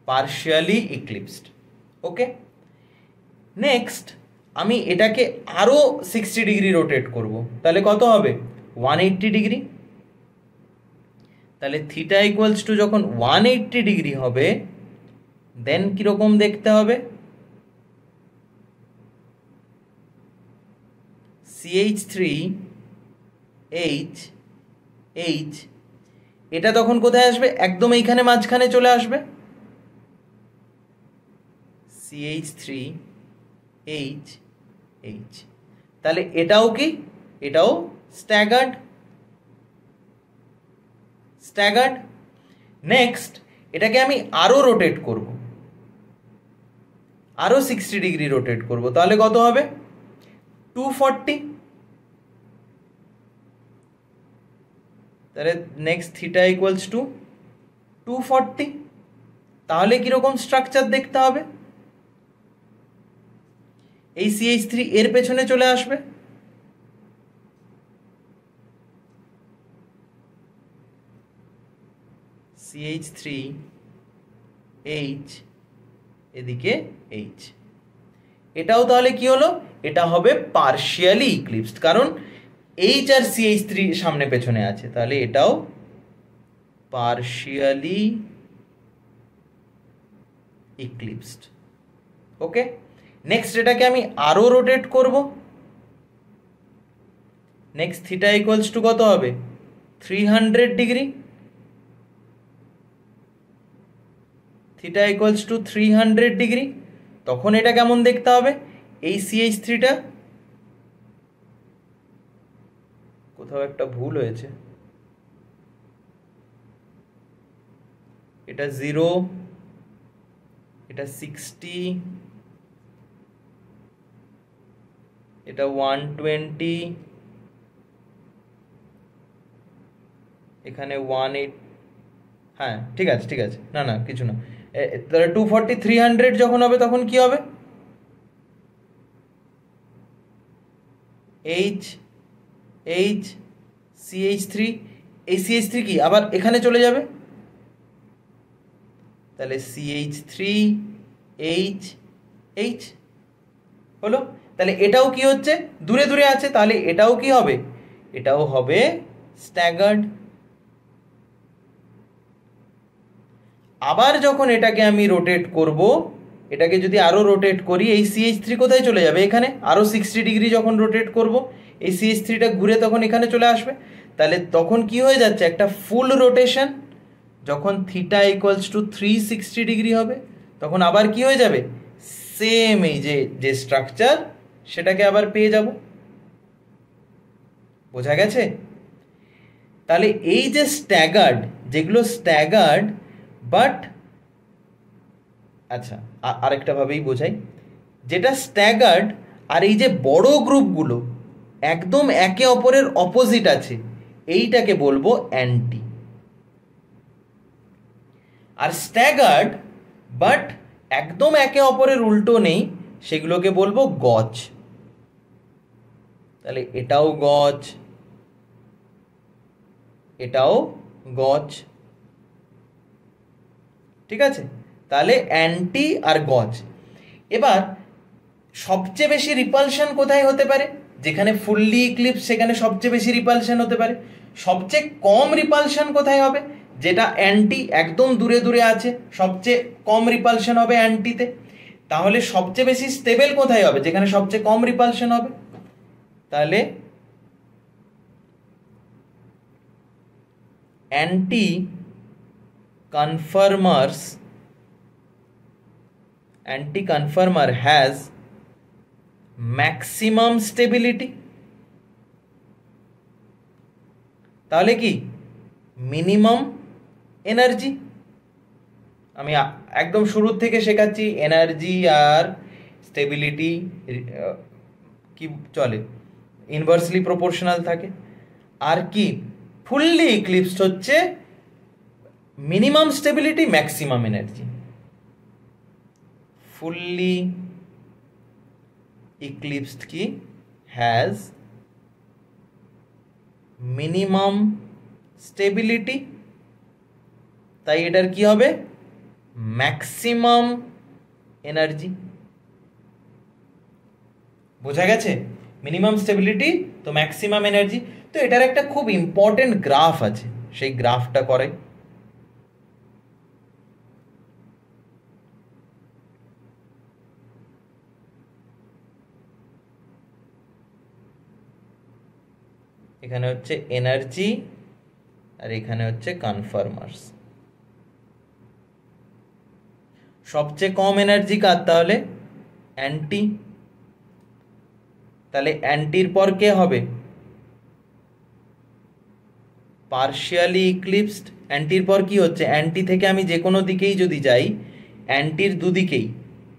পার্শিয়ালি ইক্লিপসড। ওকে, নেক্সট আমি এটাকে আরো 60 ডিগ্রি রোটেট করব, তাহলে কত হবে? 180 ডিগ্রি। তাহলে থিটা ইকুয়ালস টু যখন 180 ডিগ্রি হবে, দেন কিরকম দেখতে হবে? CH3 H H, এটা তখন কোথায় আসবে? একদম এইখানে মাঝখানে চলে আসবে। CH3 H H, তাহলে এটাও কি? এটাও স্ট্যাগার্ড, স্ট্যাগার্ড। নেক্সট এটাকে আমি আরো রোটেট করব, আরো 60 ডিগ্রি রোটেট করব, তাহলে কত হবে? 240। তাহলে নেক্সট থিটা ইকুয়ালস টু 240। তাহলে কিরকম স্ট্রাকচার দেখতে হবে? এই CH3 এর পেছনে চলে আসবে, CH3 H, এদিকে H। এটাও তাহলে কি হলো? এটা হবে পার্শিয়ালি ইক্লিপসড, কারণ H আর CH3 সামনে পেছনে আছে, তাহলে এটাও পার্শিয়ালি ইক্লিপসড। ওকে, নেক্সট এটাকে আমি আরো রোটেট করব। নেক্সট থিটা ইকুয়ালস টু কত হবে? 300 degree. Theta equals to 300 degree. তখন এটা কেমন দেখতে হবে? এই CH3টা, কোথাও একটা ভুল হয়েছে, এটা 0, এটা 60, এটা 120, এখানে 18। হ্যাঁ ঠিক আছে, ঠিক আছে, না না কিছু না। তাহলে 240 300 যখন হবে তখন কি হবে? H H CH3, এই CH3 কি আবার এখানে চলে যাবে, তাহলে CH3 H H হলো। তাহলে এটাও কি হচ্ছে? দূরে দূরে আছে, তাহলে এটাও কি হবে? এটাও হবে স্ট্যাগার্ড। আবার যখন এটাকে আমি রোটেট করব, এটাকে যদি আরো রোটেট করি, এই CH3 কোথায় চলে যাবে? এখানে। আরো 60 ডিগ্রি যখন রোটেট করব, এই CH3টা ঘুরে তখন এখানে চলে আসবে। তাহলে তখন কি হয়ে যাচ্ছে? একটা ফুল রোটেশন। যখন থিটা ইকুয়ালস টু 360 ডিগ্রি হবে, তখন আবার কি হয়ে যাবে? সেম এই যে স্ট্রাকচার, সেটাকে আবার পেয়ে যাব। বোঝা গেছে? তাহলে এই যে স্ট্যাগার্ড, যেগুলো স্ট্যাগার্ড বাট, আচ্ছা আরেকটা ভাবেই বোঝাই, যেটা স্ট্যাগার্ড আর এই যে বড় গ্রুপগুলো একদম একে অপরের অপোজিট আছে, এইটাকে বলবো অ্যান্টি। আর স্ট্যাগার্ড বাট একদম একে অপরের উল্টো নেই, সেগুলোকে বলবো গজ। তাহলে এটাও গজ, এটাও গজ, ঠিক আছে? তাহলে অ্যান্টি আর গজ। এবার সবচেয়ে বেশি রিপালশন কোথায় হতে পারে? যেখানে ফুললি ইক্লিপস সেখানে সবচেয়ে বেশি রিপালশন হতে পারে। সবচেয়ে কম রিপালশন কোথায় হবে? যেটা অ্যান্টি, একদম দূরে দূরে আছে, সবচেয়ে কম রিপালশন হবে অ্যান্টিতে। তাহলে সবচেয়ে বেশি স্টেবল কোথায় হবে? যেখানে সবচেয়ে কম রিপালশন হবে। তাহলে অ্যান্টি কনফার্মার হ্যাজ ম্যাক্সিমাম স্টেবিলিটি। তাহলে কি মিনিমাম এনার্জি। আমি একদম শুরুর থেকে শেখাচ্ছি, এনার্জি আর স্টেবিলিটি কি চলে, ইনভার্সলি প্রপোর্শনাল থাকে। আর কি, ফুললি ইক্লিপসড হচ্ছে minimum stability maximum energy. Fully eclipsed কি হ্যাজ মিনিমাম স্টেবিলিটি, তাই এটার কি হবে, ম্যাক্সিমাম এনার্জি। বোঝা গেছে? মিনিমাম স্টেবিলিটি তো ম্যাক্সিমাম এনার্জি। তো এটার একটা খুব ইম্পর্টেন্ট গ্রাফ আছে, সেই গ্রাফটা করে। এখানে হচ্ছে এনার্জি আর এখানে হচ্ছে কনফার্মার্স। সবচেয়ে কম এনার্জি কার তাহলে? অ্যান্টি। তাহলে অ্যান্টির পর কে হবে? পার্শিয়ালি ইক্লিপসড। অ্যান্টির পর কি হচ্ছে? অ্যান্টি থেকে আমি যে কোনো দিকেই যদি যাই, অ্যান্টির দুদিকেই,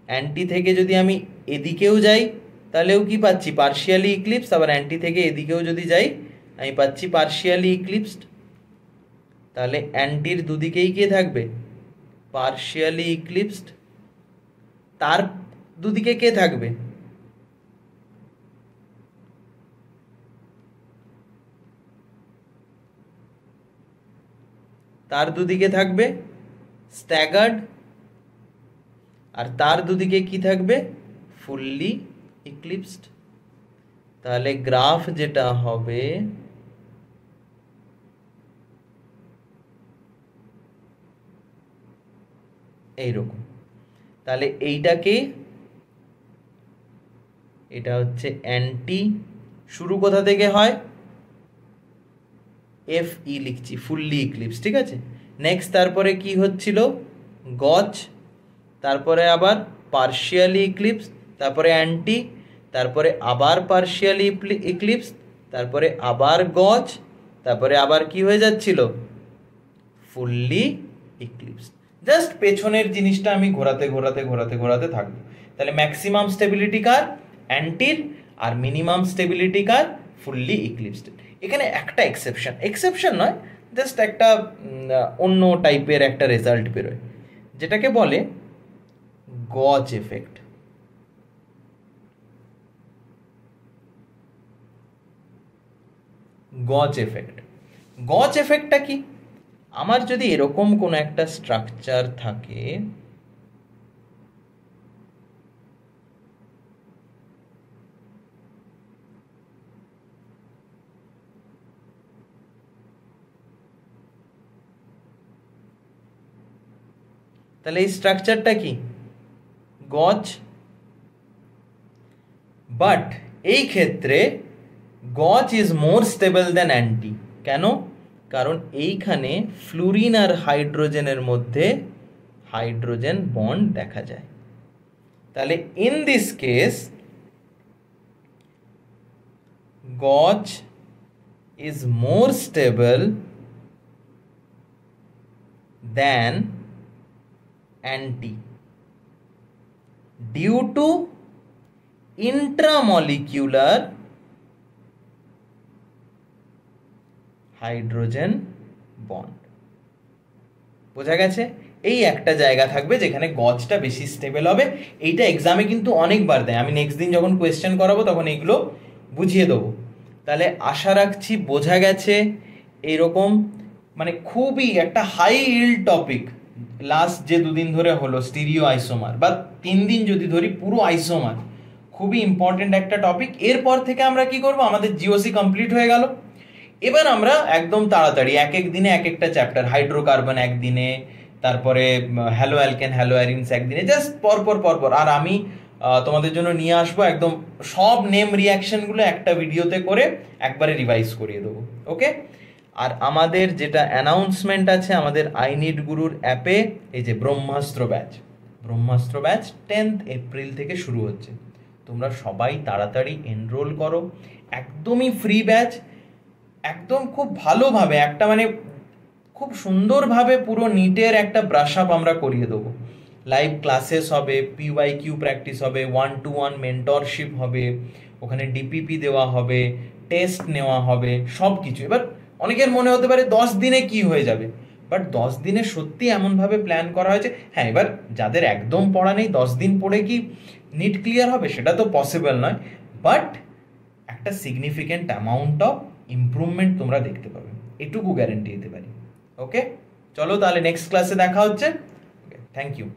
অ্যান্টি থেকে যদি আমি এদিকেও যাই তাহলেও কি পাচ্ছি? Partially eclipse. আবার অ্যান্টি থেকে এদিকেও যদি যাই আমি পাচ্ছি পার্শিয়ালি ইক্লিপসড। তাহলে অ্যান্টির দুদিকেই কে থাকবে? পার্শিয়ালি ইক্লিপসড। তার দুদিকে কে থাকবে? তার দুদিকে থাকবে স্ট্যাগার্ড। আর তার দুদিকে কি থাকবে? ফুললি ইক্লিপসড। তাহলে গ্রাফ যেটা হবে এইরকম। তাহলে এইটাকে, এটা হচ্ছে অ্যান্টি, শুরু কোথা থেকে হয়? এফ ই লিখছি, ফুললি ইক্লিপস, ঠিক আছে। নেক্সট তারপরে কি হচ্ছিল? গজ, তারপরে আবার পার্শিয়ালি ইক্লিপস, তারপরে অ্যান্টি, তারপরে আবার পার্শিয়ালি ইক্লিপস, তারপরে আবার গজ, তারপরে আবার কি হয়ে যাচ্ছিল? Fully eclipse. জাস্ট পেছনের জিনিসটা আমি ঘোরাতে ঘোরাতে ঘোরাতে ঘোরাতে থাকবো। তাহলে ম্যাক্সিমাম স্টেবিলিটি কার? অ্যান্টির। আর মিনিমাম স্টেবিলিটি কার? ফুললি ইক্লিপসড। এখানে একটা এক্সেপশন নয়, জাস্ট একটা অন্য টাইপের একটা রেজাল্ট বেরোয়, যেটাকে বলে গজ এফেক্ট। গজ এফেক্ট, গজ এফেক্টটা কি? আমার যদি এরকম কোনো একটা স্ট্রাকচার থাকে, তাহলে এই স্ট্রাকচারটা কি? গজ। বাট এই ক্ষেত্রে গজ is more stable than anti. কেন? কারণ এইখানে ফ্লুরিন আর হাইড্রোজেনের মধ্যে হাইড্রোজেন বন্ড দেখা যায়। তাহলে in this case gauche is more stable than anti due to intramolecular hydrogen bond. বোঝা গেছে? এই একটা জায়গা থাকবে যেখানে গজটা বেশি স্টেবল হবে। এইটা এক্সামে কিন্তু অনেকবার দেয়, আমি নেক্সট দিন যখন কোয়েশ্চেন করাবো তখন এইগুলো বুঝিয়ে দেবো। তাহলে আশা রাখছি বোঝা গেছে। এইরকম মানে খুবই একটা হাই ইল্ড টপিক লাস্ট যে দুদিন ধরে হলো, স্টিরিও আইসোমার, বা 3 দিন যদি ধরি পুরো আইসোমার, খুবই ইম্পর্টেন্ট একটা টপিক। এরপর থেকে আমরা কি করব? আমাদের জিওসি কমপ্লিট হয়ে গেল। এবার আমরা একদম তাড়াতাড়ি এক এক দিনে এক একটা চ্যাপ্টার, হাইড্রোকার্বন একদিনে, তারপরে হ্যালো অ্যালকেন হ্যালো অ্যারিনস একদিনে, জাস্ট পরপর পরপর। আর আমি তোমাদের জন্য নিয়ে আসবো একদম সব নেম রিয়াকশনগুলো একটা ভিডিওতে করে একবারে রিভাইজ করিয়ে দেবো। ওকে? আর আমাদের যেটা অ্যানাউন্সমেন্ট আছে আমাদের আই নিড গুরুর অ্যাপে, এই যে ব্রহ্মাস্ত্র ব্যাচ 10th এপ্রিল থেকে শুরু হচ্ছে। তোমরা সবাই তাড়াতাড়ি এনরোল করো, একদমই ফ্রি ব্যাচ, একদম খুব ভালোভাবে একটা মানে খুব সুন্দরভাবে পুরো নিটের একটা ব্রাশ আপ আমরা করিয়ে দেবো। লাইভ ক্লাসেস হবে, PYQ প্র্যাকটিস হবে, 1-to-1 মেন্টরশিপ হবে, ওখানে ডিপিপি দেওয়া হবে, টেস্ট নেওয়া হবে, সব কিছু। এবার অনেকের মনে হতে পারে 10 দিনে কি হয়ে যাবে, বাট 10 দিনে সত্যি এমনভাবে প্ল্যান করা হয়েছে। হ্যাঁ, এবার যাদের একদম পড়া নেই 10 দিন পড়ে কি নিট ক্লিয়ার হবে সেটা তো পসিবল নয়, বাট একটা সিগনিফিক্যান্ট অ্যামাউন্ট অফ ইমপ্রুভমেন্ট তোমরা দেখতে পাবে, এটুকু গ্যারেন্টি দিতে পারি। ওকে, চলো তাহলে নেক্সট ক্লাসে দেখা হচ্ছে। Thank you.